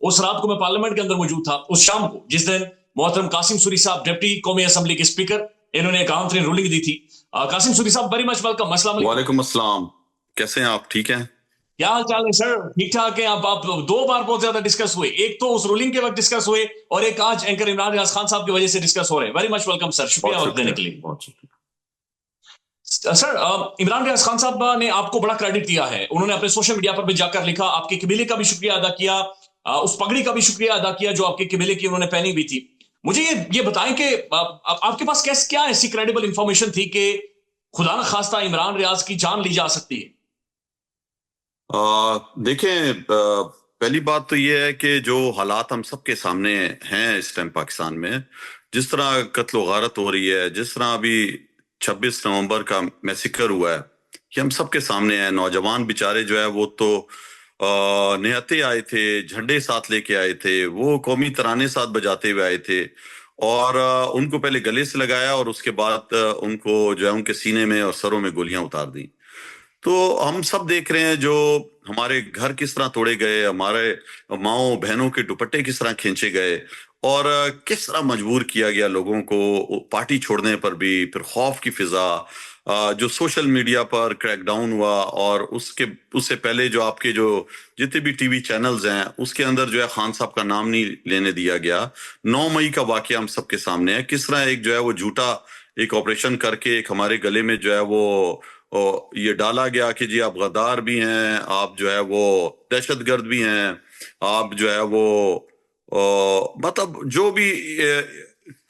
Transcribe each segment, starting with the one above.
اس رات کو میں پارلیمنٹ کے اندر موجود تھا، اس شام کو جس دن محترم قاسم سوری صاحب ڈپٹی قومی اسمبلی کے اسپیکر، انہوں نے ایک اہم ترین رولنگ دی تھی. قاسم سوری صاحب ویری مچ ویلکم. السلام علیکم. وعلیکم السلام. کیسے ہیں آپ؟ ٹھیک ہیں؟ کیا حال چال ہے سر؟ ٹھیک ٹھاک ہے. آپ دو بار بہت زیادہ ڈسکس ہوئے، ایک تو اس رولنگ کے وقت ڈسکس ہوئے اور ایک آج اینکر عمران ریاض خان صاحب کی وجہ سے ڈسکس ہو رہے ہیں. ویری مچ ویلکم سر، شکریہ وقت دینے کے لیے. بہت شکریہ سر عمران ریاض خان صاحب نے آپ کو بڑا کریڈٹ دیا ہے. انہوں نے اپنے سوشل میڈیا پر بھی جا کر لکھا، آپ کے قبیلے کا بھی شکریہ ادا کیا، اس پگڑی کا بھی شکریہ ادا کیا جو آپ کے قبیلے کی انہوں نے پہنی بھی تھی. مجھے یہ بتائیں کہ آپ کے پاس کیا ایسی کریڈیبل انفارمیشن تھی کہ خدا نہ خواستہ عمران ریاض کی جان لی جا سکتی ہے؟ دیکھیں، پہلی بات تو یہ ہے کہ جو حالات ہم سب کے سامنے ہیں اس ٹائم پاکستان میں، جس طرح قتل و غارت ہو رہی ہے، جس طرح ابھی 26 نومبر کا میسیکر ہوا ہے، یہ ہم سب کے سامنے ہے. نوجوان بیچارے جو ہے وہ تو نہتے آئے تھے، جھنڈے ساتھ لے کے آئے تھے، وہ قومی ترانے ساتھ بجاتے ہوئے آئے تھے، اور ان کو پہلے گلے سے لگایا اور اس کے بعد ان کو جو ہے ان کے سینے میں اور سروں میں گولیاں اتار دیں. تو ہم سب دیکھ رہے ہیں جو ہمارے گھر کس طرح توڑے گئے، ہمارے ماؤں بہنوں کے دوپٹے کس طرح کھینچے گئے، اور کس طرح مجبور کیا گیا لوگوں کو پارٹی چھوڑنے پر بھی. پھر خوف کی فضا، جو سوشل میڈیا پر کریک ڈاؤن ہوا، اور اس سے پہلے جو آپ کے جو جتنے بھی ٹی وی چینلز ہیں اس کے اندر جو ہے خان صاحب کا نام نہیں لینے دیا گیا. 9 مئی کا واقعہ ہم سب کے سامنے ہے، کس طرح ایک جو ہے وہ جھوٹا ایک آپریشن کر کے ایک ہمارے گلے میں جو ہے وہ یہ ڈالا گیا کہ جی آپ غدار بھی ہیں، آپ جو ہے وہ دہشت گرد بھی ہیں، آپ جو ہے وہ مطلب جو بھی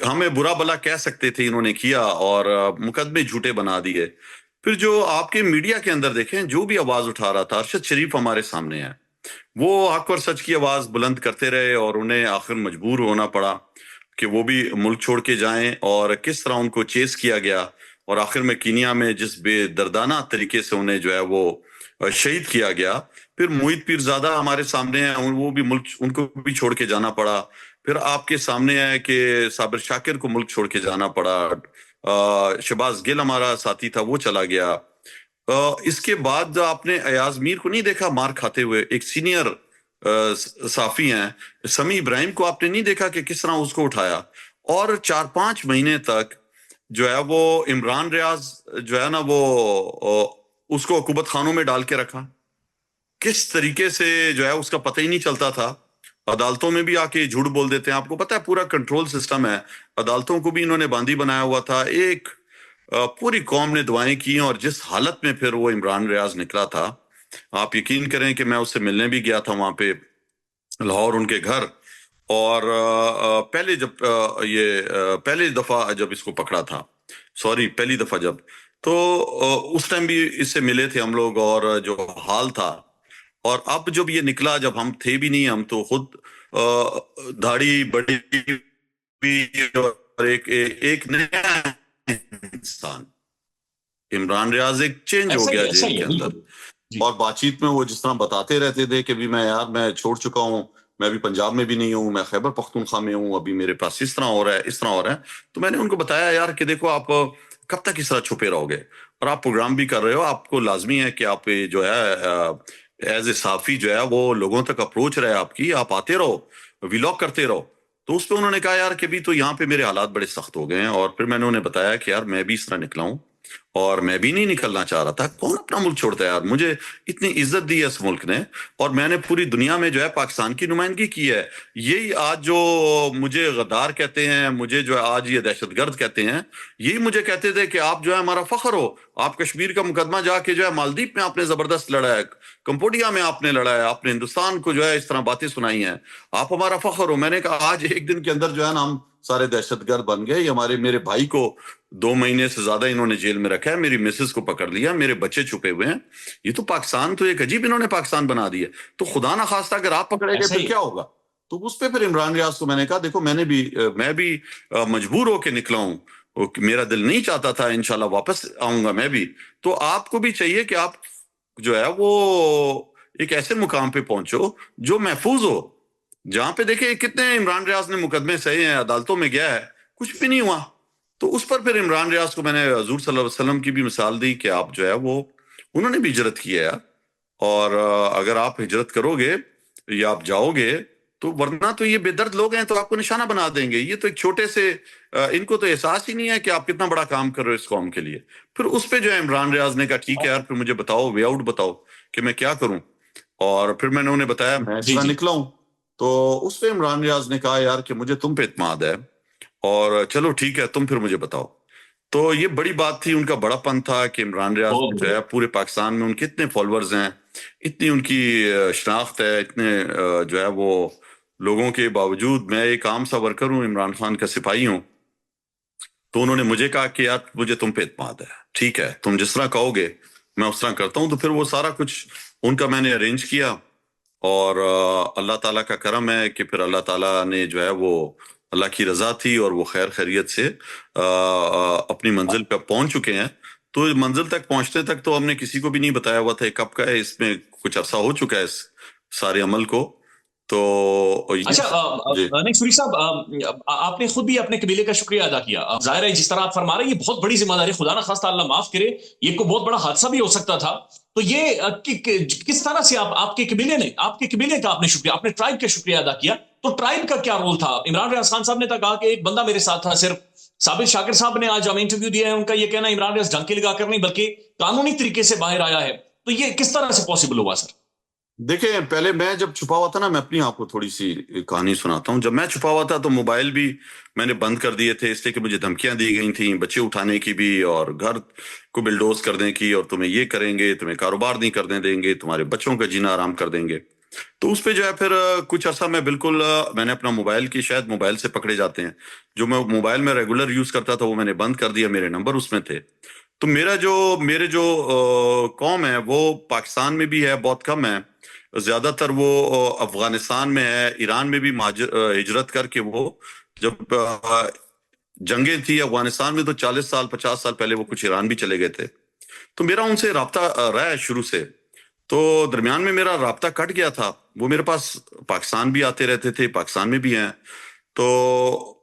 ہمیں برا بلا کہہ سکتے تھے انہوں نے کیا، اور مقدمے جھوٹے بنا دیے. پھر جو آپ کے میڈیا کے اندر دیکھیں جو بھی آواز اٹھا رہا تھا، ارشد شریف ہمارے سامنے ہے، وہ حق اور سچ کی آواز بلند کرتے رہے اور انہیں آخر مجبور ہونا پڑا کہ وہ بھی ملک چھوڑ کے جائیں، اور کس طرح ان کو چیز کیا گیا، اور آخر میں کینیا میں جس بے دردانہ طریقے سے انہیں جو ہے وہ شہید کیا گیا. پھر محیط پیرزادہ ہمارے سامنے ہیں، وہ بھی ملک ان کو بھی چھوڑ کے جانا پڑا. پھر آپ کے سامنے ہے کہ صابر شاکر کو ملک چھوڑ کے جانا پڑا. شہباز گل ہمارا ساتھی تھا، وہ چلا گیا. اس کے بعد آپ نے ایاز میر کو نہیں دیکھا مار کھاتے ہوئے، ایک سینئر صحافی ہیں. سمیع ابراہیم کو آپ نے نہیں دیکھا کہ کس طرح اس کو اٹھایا، اور 4-5 مہینے تک جو ہے وہ عمران ریاض جو ہے نا وہ اس کو عقوبت خانوں میں ڈال کے رکھا. کس طریقے سے جو ہے اس کا پتہ ہی نہیں چلتا تھا. عدالتوں میں بھی آ کے جھوٹ بول دیتے ہیں، آپ کو پتہ ہے پورا کنٹرول سسٹم ہے. عدالتوں کو بھی انہوں نے باندھی بنایا ہوا تھا. ایک پوری قوم نے دعائیں کی، اور جس حالت میں پھر وہ عمران ریاض نکلا تھا، آپ یقین کریں کہ میں اس سے ملنے بھی گیا تھا وہاں پہ لاہور ان کے گھر. اور پہلی دفعہ جب اس کو پکڑا تھا، پہلی دفعہ جب، تو اس ٹائم بھی اس سے ملے تھے ہم لوگ، اور جو حال تھا. اور اب جب یہ نکلا، جب ہم تھے بھی نہیں، ہم تو خود داڑھی بڑی اور ایک نیا انسان، عمران ریاض ایک چینج ہو گیا جیل کے اندر. اور بات چیت میں وہ جس طرح بتاتے رہتے تھے کہ بھی میں چھوڑ چکا ہوں، میں ابھی پنجاب میں بھی نہیں ہوں، میں خیبر پختونخوا میں ہوں، ابھی میرے پاس اس طرح ہو رہا ہے، اس طرح ہو رہا ہے. تو میں نے ان کو بتایا یار کہ دیکھو آپ کب تک اس طرح چھپے رہو گے، اور آپ پروگرام بھی کر رہے ہو، آپ کو لازمی ہے کہ آپ جو ہے ایز اے صحافی جو ہے وہ لوگوں تک اپروچ رہے آپ کی، آپ آتے رہو، ویلاگ کرتے رہو. تو اس پہ انہوں نے کہا یار کہ بھی تو یہاں پہ میرے حالات بڑے سخت ہو گئے ہیں. اور پھر میں نے انہیں بتایا کہ یار میں بھی اس طرح نکلا ہوں، اور میں بھی نہیں نکلنا چاہ رہا تھا. کون اپنا ملک چھوڑتا ہے یار؟ مجھے اتنی عزت دی ہے اس ملک نے، اور میں نے پوری دنیا میں جو ہے پاکستان کی نمائندگی کی ہے. یہی آج جو مجھے غدار کہتے ہیں، مجھے جو ہے آج یہ دہشت گرد کہتے ہیں، یہی مجھے کہتے تھے کہ آپ جو ہے ہمارا فخر ہو. آپ کشمیر کا مقدمہ جا کے جو ہے مالدیپ میں آپ نے زبردست لڑا ہے، کمبوڈیا میں آپ نے لڑا ہے، آپ نے ہندوستان کو جو ہے اس طرح باتیں سنائی ہیں، آپ ہمارا فخر ہو. میں نے کہا آج ایک دن کے اندر جو ہے نا ہم سارے دہشت گرد بن گئے. یہ میرے بھائی کو 2 مہینے سے زیادہ انہوں نے جیل میں رکھا ہے، میری مسز کو پکڑ لیا، میرے بچے چھپے ہوئے ہیں. یہ تو پاکستان تو ایک عجیب انہوں نے پاکستان بنا دیا. تو خدا نہ خواستہ اگر آپ پکڑے گئے پھر کیا ہوگا؟ تو اس پہ پھر عمران ریاض کو میں نے کہا دیکھو میں بھی مجبور ہو کے نکلا ہوں، میرا دل نہیں چاہتا تھا، انشاءاللہ واپس آؤں گا میں بھی. تو آپ کو بھی چاہیے کہ آپ جو ہے وہ ایک ایسے مقام پہ پہنچو جو محفوظ ہو، جہاں پہ دیکھیں کتنے عمران ریاض نے مقدمے سہے ہیں، عدالتوں میں گیا ہے، کچھ بھی نہیں ہوا. تو اس پر پھر عمران ریاض کو میں نے حضور صلی اللہ علیہ وسلم کی بھی مثال دی کہ آپ جو ہے وہ انہوں نے بھی ہجرت کی ہے. اور اگر آپ ہجرت کرو گے یا آپ جاؤ گے تو ورنہ تو یہ بے درد لوگ ہیں تو آپ کو نشانہ بنا دیں گے. یہ تو ایک چھوٹے سے ان کو تو احساس ہی نہیں ہے کہ آپ کتنا بڑا کام کر رہے ہو اس قوم کے لیے. پھر اس پہ جو ہے عمران ریاض نے کہا ٹھیک ہے یار پھر مجھے بتاؤ وے آؤٹ بتاؤ کہ میں کیا کروں. اور پھر میں نے انہیں بتایا میں اس جی طرح جی نکلا ہوں. تو اس پہ عمران ریاض نے کہا یار کہ مجھے تم پہ اعتماد ہے اور چلو ٹھیک ہے تم پھر مجھے بتاؤ. تو یہ بڑی بات تھی, ان کا بڑا پن تھا کہ عمران ریاض بہت جو بڑھیا. ہے پورے پاکستان میں ان کے اتنے فالوورز ہیں, اتنی ان کی شناخت ہے, اتنے جو ہے وہ لوگوں کے باوجود میں ایک عام سا ورکر ہوں, عمران خان کا سپاہی ہوں. تو انہوں نے مجھے کہا کہ یار مجھے تم پہ اعتماد ہے, ٹھیک ہے تم جس طرح کہو گے میں اس طرح کرتا ہوں. تو پھر وہ سارا کچھ ان کا میں نے ارینج کیا, اور اللہ تعالیٰ کا کرم ہے کہ پھر اللہ تعالیٰ نے جو ہے وہ اللہ کی رضا تھی اور وہ خیر خیریت سے اپنی منزل پہ پہنچ چکے ہیں. تو منزل تک پہنچنے تک تو ہم نے کسی کو بھی نہیں بتایا ہوا تھا کب کا ہے, اس میں کچھ عرصہ ہو چکا ہے اس سارے عمل کو. تو اچھا جی نہیں سوری صاحب, آپ نے خود بھی اپنے قبیلے کا شکریہ ادا کیا. ظاہر ہے جس طرح آپ فرما رہے ہیں یہ بہت بڑی ذمہ داری, خدا نہ خواستہ اللہ معاف کرے, یہ کو بہت بڑا حادثہ بھی ہو سکتا تھا. تو یہ کس طرح سے آپ کے قبیلے نے, آپ کے قبیلے کا آپ نے شکریہ, آپ نے ٹرائب کا شکریہ ادا کیا. تو ٹرائب کا کیا رول تھا؟ عمران ریاض خان صاحب نے کہا کہ ایک بندہ میرے ساتھ تھا صرف. ثابت شاکر صاحب نے آج ہمیں انٹرویو دیا ہے, ان کا یہ کہنا ہے عمران ریاض ڈنکے لگا کر نہیں بلکہ قانونی طریقے سے باہر آیا ہے. تو یہ کس طرح سے پاسبل ہوا سر؟ دیکھیں, پہلے میں جب چھپا ہوا تھا نا, میں اپنی آپ کو تھوڑی سی کہانی سناتا ہوں. جب میں چھپا ہوا تھا تو موبائل بھی میں نے بند کر دیے تھے, اس لیے کہ مجھے دھمکیاں دی گئی تھیں بچے اٹھانے کی بھی اور گھر کو بلڈوز کرنے کی, اور تمہیں یہ کریں گے, تمہیں کاروبار نہیں کرنے دیں گے, تمہارے بچوں کا جینا آرام کر دیں گے. تو اس پہ جو ہے پھر کچھ عرصہ میں بالکل میں نے اپنا موبائل کی, شاید موبائل سے پکڑے جاتے ہیں, جو میں موبائل میں ریگولر یوز کرتا تھا وہ میں نے بند کر دیا, میرے نمبر اس میں تھے. تو میرے جو قوم ہے وہ پاکستان میں بھی ہے, بہت کم ہے, زیادہ تر وہ افغانستان میں ہے, ایران میں بھی ہجرت کر کے وہ جب جنگیں تھی افغانستان میں تو 40 سال 50 سال پہلے وہ کچھ ایران بھی چلے گئے تھے. تو میرا ان سے رابطہ رہا ہے شروع سے. تو درمیان میں میرا رابطہ کٹ گیا تھا, وہ میرے پاس پاکستان بھی آتے رہتے تھے, پاکستان میں بھی ہیں. تو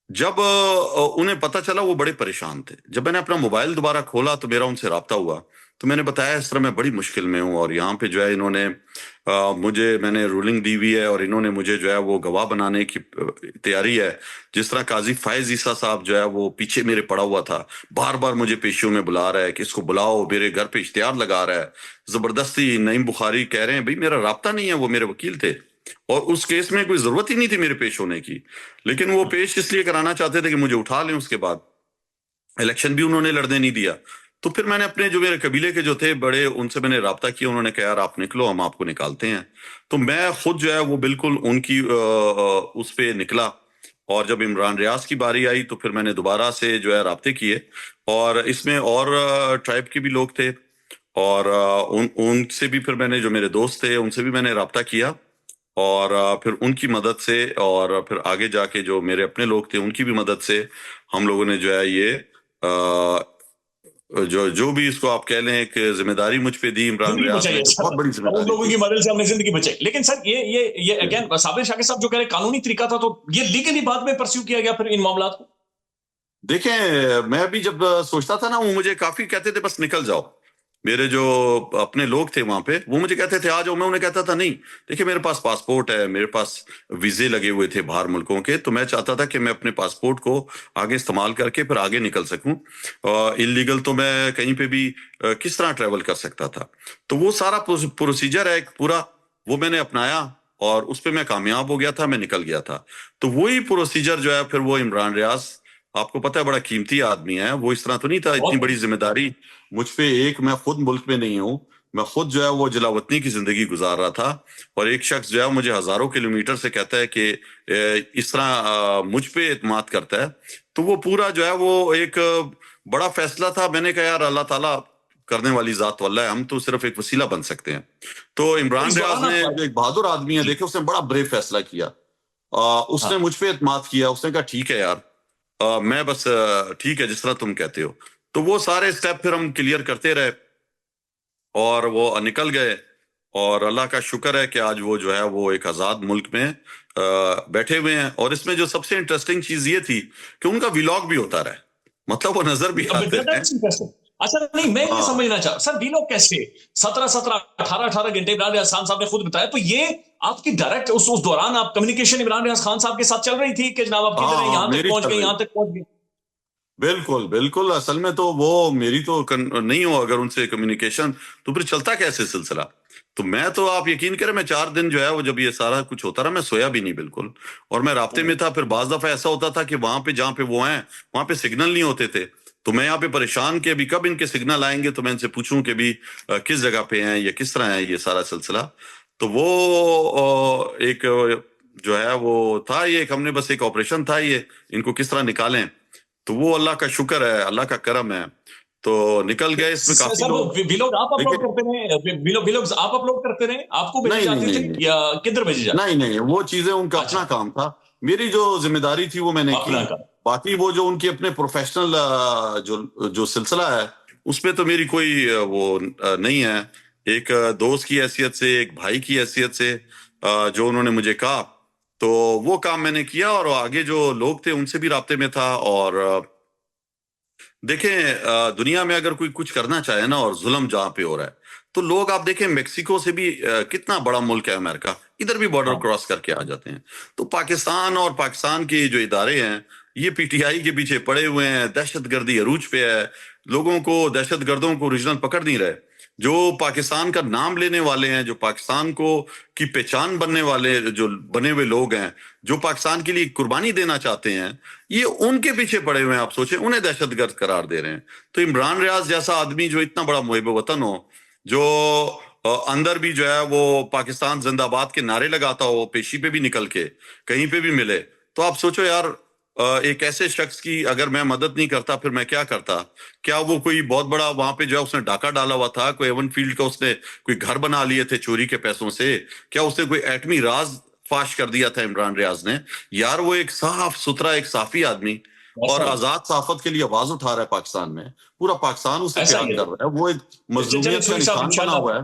جب انہیں پتہ چلا وہ بڑے پریشان تھے. جب میں نے اپنا موبائل دوبارہ کھولا تو میرا ان سے رابطہ ہوا, تو میں نے بتایا اس طرح میں بڑی مشکل میں ہوں, اور یہاں پہ جو ہے انہوں نے میں نے رولنگ دی ہوئی ہے, اور انہوں نے مجھے جو ہے وہ گواہ بنانے کی تیاری ہے. جس طرح قاضی فائز عیسیٰ صاحب جو ہے وہ پیچھے میرے پڑا ہوا تھا, بار بار مجھے پیشیوں میں بلا رہا ہے کہ اس کو بلاؤ, میرے گھر پہ اشتہار لگا رہا ہے زبردستی. نعیم بخاری کہہ رہے ہیں بھائی میرا رابطہ نہیں ہے, وہ میرے وکیل تھے اور اس کیس میں کوئی ضرورت ہی نہیں تھی میرے پیش ہونے کی, لیکن وہ پیش اس لیے کرانا چاہتے تھے کہ مجھے اٹھا لیں. اس کے بعد الیکشن بھی انہوں نے لڑنے نہیں دیا. تو پھر میں نے اپنے جو میرے قبیلے کے جو تھے بڑے, ان سے میں نے رابطہ کیا, انہوں نے کہا یار آپ نکلو, ہم آپ کو نکالتے ہیں. تو میں خود جو ہے وہ بالکل ان کی اس پہ نکلا, اور جب عمران ریاض کی باری آئی تو پھر میں نے دوبارہ سے جو ہے رابطے کیے, اور اس میں اور ٹرائب کے بھی لوگ تھے, اور ان سے بھی پھر میں نے, جو میرے دوست تھے ان سے بھی میں نے رابطہ کیا, اور پھر ان کی مدد سے, اور پھر آگے جا کے جو میرے اپنے لوگ تھے ان کی بھی مدد سے ہم لوگوں نے جو ہے یہ جو بھی اس کو آپ کہہ لیں کہ ذمہ داری مجھ پہ دی عمران ریاض نے, تو بہت بڑی ذمہ ان داری لوگوں تھی. کی مدد سے ہم نے زندگی بچائی. لیکن سر یہ اگین صابر شاکر صاحب جو کہہ رہے قانونی طریقہ تھا, تو یہ لیگلی بعد میں پرسیو کیا گیا پھر ان معاملات کو؟ دیکھیں, میں بھی جب سوچتا تھا نا, وہ مجھے کافی کہتے تھے بس نکل جاؤ. میرے جو اپنے لوگ تھے وہاں پہ وہ مجھے کہتے تھے آ جاؤ, میں انہیں کہتا تھا نہیں, دیکھیں میرے پاس پاسپورٹ ہے, میرے پاس ویزے لگے ہوئے تھے باہر ملکوں کے, تو میں چاہتا تھا کہ میں اپنے پاسپورٹ کو آگے استعمال کر کے پھر آگے نکل سکوں. انلیگل تو میں کہیں پہ بھی کس طرح ٹریول کر سکتا تھا. تو وہ سارا پروسیجر ہے ایک پورا, وہ میں نے اپنایا اور اس پہ میں کامیاب ہو گیا تھا, میں نکل گیا تھا. تو وہی پروسیجر جو ہے پھر وہ عمران ریاض, آپ کو پتہ ہے بڑا قیمتی آدمی ہے, وہ اس طرح تو نہیں تھا. اتنی بڑی ذمہ داری مجھ پہ, ایک میں خود ملک میں نہیں ہوں, میں خود جو ہے وہ جلا وطنی کی زندگی گزار رہا تھا, اور ایک شخص جو ہے مجھے ہزاروں کلومیٹر سے کہتا ہے کہ اس طرح مجھ پہ اعتماد کرتا ہے. تو وہ پورا جو ہے وہ ایک بڑا فیصلہ تھا. میں نے کہا یار اللہ تعالیٰ کرنے والی ذات واللہ ہے, ہم تو صرف ایک وسیلہ بن سکتے ہیں. تو عمران اس ریاض دوران نے, جو ایک بہادر آدمی ہے, دیکھیں اس نے بڑا بریو فیصلہ کیا. اس نے مجھ پہ اعتماد کیا, اس نے کہا ٹھیک ہے یار, میں بس ٹھیک ہے جس طرح تم کہتے ہو. تو وہ سارے سٹیپ پھر ہم کلیئر کرتے رہے اور وہ نکل گئے, اور اللہ کا شکر ہے کہ آج وہ جو ہے وہ ایک آزاد ملک میں بیٹھے ہوئے ہیں. اور اس میں جو سب سے انٹرسٹنگ چیز یہ تھی کہ ان کا ویلاگ بھی ہوتا رہا, مطلب وہ نظر بھی آتے ہیں. اچھا نہیں, میں یہ سمجھنا چاہتا سر, ویلاگ کیسے 17 18 گھنٹے عمران ریاض خان صاحب نے خود بتایا, تو یہ آپ کی ڈائریکٹ اس دوران آپ کمیونیکیشن عمران ریاض خان صاحب کے ساتھ چل رہی تھی کہ جناب آپ کدھر ہیں، یہاں تک میری پہنچ چل گئے، رہی یہاں تک پہنچ گئے؟ بالکل بالکل. اصل میں تو وہ میری تو نہیں ہو اگر ان سے کمیونیکیشن تو پھر چلتا کیسے سلسلہ. تو میں تو آپ یقین کریں میں 4 دن جو ہے وہ جب یہ سارا کچھ ہوتا رہا میں سویا بھی نہیں بالکل, اور میں رابطے میں تھا. پھر بعض دفعہ ایسا ہوتا تھا کہ وہاں پہ جہاں پہ وہ ہیں وہاں پہ سگنل نہیں ہوتے تھے, تو میں یہاں پہ پریشان کہ ابھی کب ان کے سگنل آئیں گے تو میں ان سے پوچھوں کہ بھی کس جگہ پہ ہیں یا کس طرح ہے یہ سارا سلسلہ. تو وہ ایک جو ہے وہ تھا, یہ ایک ہم نے بس ایک آپریشن تھا یہ ان کو کس طرح نکالیں, تو وہ اللہ کا شکر ہے, اللہ کا کرم ہے, تو نکل گئے. اس میں کافی سر وہ لوگ ویلوگ آپ اپلوڈ دیکھیں کرتے رہے، ویلوگز آپ اپلوڈ کرتے رہے، آپ کو بھیجے نہیں جاتے تھے نہیں نہیں یا کدھر بھیجے جاتے؟ نہیں نہیں وہ چیزیں ان کا اچھا، اپنا کام تھا, میری جو ذمہ داری تھی وہ میں نے کی. اپنا کا باقی وہ جو ان کے اپنے پروفیشنل جو سلسلہ ہے اس پہ تو میری کوئی وہ نہیں ہے. ایک دوست کی حیثیت سے, ایک بھائی کی حیثیت سے جو انہوں نے مجھے کہا تو وہ کام میں نے کیا, اور آگے جو لوگ تھے ان سے بھی رابطے میں تھا. اور دیکھیں دنیا میں اگر کوئی کچھ کرنا چاہے نا, اور ظلم جہاں پہ ہو رہا ہے تو لوگ آپ دیکھیں میکسیکو سے بھی کتنا بڑا ملک ہے امریکہ, ادھر بھی بارڈر ہاں کراس کر کے آ جاتے ہیں. تو پاکستان اور پاکستان کے جو ادارے ہیں یہ پی ٹی آئی کے پیچھے پڑے ہوئے ہیں, دہشت گردی عروج پہ ہے, لوگوں کو دہشت گردوں کو اوریجنل پکڑ نہیں رہے. جو پاکستان کا نام لینے والے ہیں, جو پاکستان کو کی پہچان بننے والے جو بنے ہوئے لوگ ہیں, جو پاکستان کے لیے قربانی دینا چاہتے ہیں, یہ ان کے پیچھے پڑے ہوئے ہیں. آپ سوچیں انہیں دہشت گرد قرار دے رہے ہیں. تو عمران ریاض جیسا آدمی جو اتنا بڑا محب وطن ہو, جو اندر بھی جو ہے وہ پاکستان زندہ باد کے نعرے لگاتا ہو, پیشی پہ بھی نکل کے کہیں پہ بھی ملے, تو آپ سوچو یار ایک ایسے شخص کی اگر میں مدد نہیں کرتا پھر میں کیا کرتا. کیا وہ کوئی بہت بڑا وہاں پہ جو ہے اس نے ڈاکہ ڈالا ہوا تھا, کوئی ایون فیلڈ کا اس نے کوئی گھر بنا لیے تھے چوری کے پیسوں سے, کیا اس نے کوئی ایٹمی راز فاش کر دیا تھا عمران ریاض نے؟ یار وہ ایک صاف ستھرا ایک صافی آدمی اور آزاد صحافت کے لیے آواز اٹھا رہا ہے پاکستان میں, پورا پاکستان اسے ایسا پیار ہی کر رہا ہے, وہ ایک چلیں مظلومیت کا سوری صاحب نشان بنا انشاءاللہ ہوا ہے.